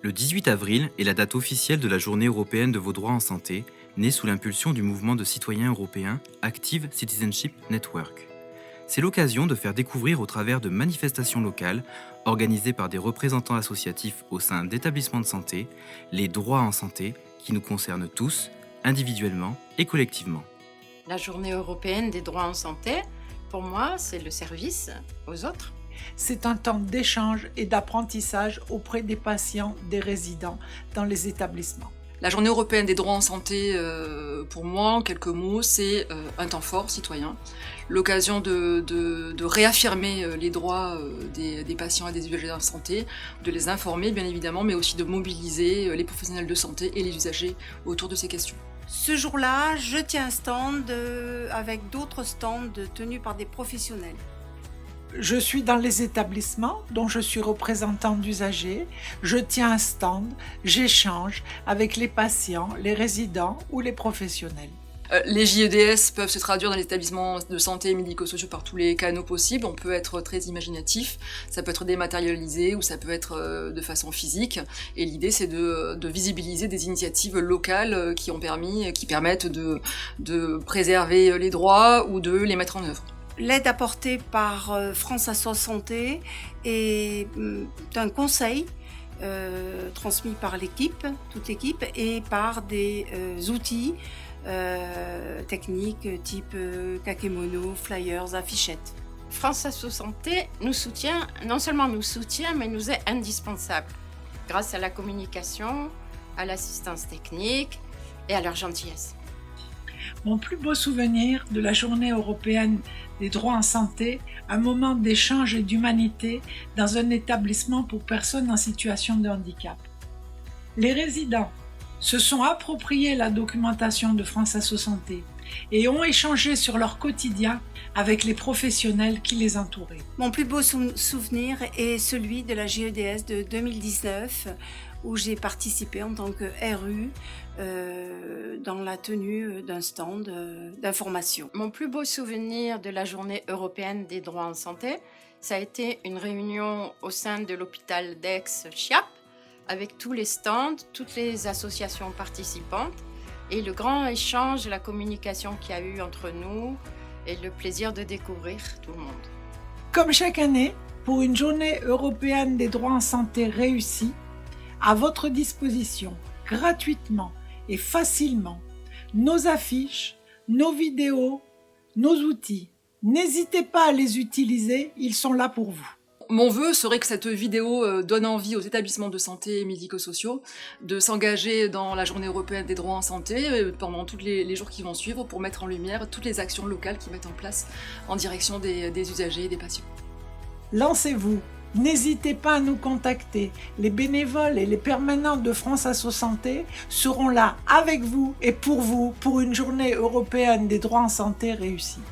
Le 18 avril est la date officielle de la Journée européenne de vos droits en santé, née sous l'impulsion du mouvement de citoyens européens Active Citizenship Network. C'est l'occasion de faire découvrir au travers de manifestations locales, organisées par des représentants associatifs au sein d'établissements de santé, les droits en santé qui nous concernent tous, individuellement et collectivement. La Journée européenne des droits en santé, pour moi, c'est le service aux autres. C'est un temps d'échange et d'apprentissage auprès des patients, des résidents dans les établissements. La Journée européenne des droits en santé, pour moi, en quelques mots, c'est un temps fort citoyen, l'occasion de réaffirmer les droits des patients et des usagers de la santé, de les informer bien évidemment, mais aussi de mobiliser les professionnels de santé et les usagers autour de ces questions. Ce jour-là, je tiens un stand avec d'autres stands tenus par des professionnels. Je suis dans les établissements dont je suis représentant d'usagers, je tiens un stand, j'échange avec les patients, les résidents ou les professionnels. Les JEDS peuvent se traduire dans les établissements de santé et médico-sociaux par tous les canaux possibles. On peut être très imaginatif, ça peut être dématérialisé ou ça peut être de façon physique. Et l'idée, c'est de visibiliser des initiatives locales qui permettent de préserver les droits ou de les mettre en œuvre. L'aide apportée par France Assos Santé est un conseil transmis par toute l'équipe, et par des outils techniques type kakémono, flyers, affichettes. France Assos Santé nous soutient, non seulement nous soutient, mais nous est indispensable, grâce à la communication, à l'assistance technique et à leur gentillesse. Mon plus beau souvenir de la Journée européenne des droits en santé, un moment d'échange et d'humanité dans un établissement pour personnes en situation de handicap. Les résidents se sont appropriés la documentation de France Assos Santé et ont échangé sur leur quotidien avec les professionnels qui les entouraient. Mon plus beau souvenir est celui de la JEDS de 2019, où j'ai participé en tant que RU dans la tenue d'un stand d'information. Mon plus beau souvenir de la Journée européenne des droits en santé, ça a été une réunion au sein de l'hôpital d'Aix-Chiappe, avec tous les stands, toutes les associations participantes, et le grand échange, la communication qu'il y a eu entre nous, et le plaisir de découvrir tout le monde. Comme chaque année, pour une journée européenne des droits en santé réussie, à votre disposition, gratuitement et facilement, nos affiches, nos vidéos, nos outils. N'hésitez pas à les utiliser, ils sont là pour vous. Mon vœu serait que cette vidéo donne envie aux établissements de santé et médico-sociaux de s'engager dans la Journée européenne des droits en santé pendant tous les jours qui vont suivre pour mettre en lumière toutes les actions locales qu'ils mettent en place en direction des usagers et des patients. Lancez-vous, n'hésitez pas à nous contacter. Les bénévoles et les permanents de France Assos Santé seront là avec vous et pour vous pour une journée européenne des droits en santé réussie.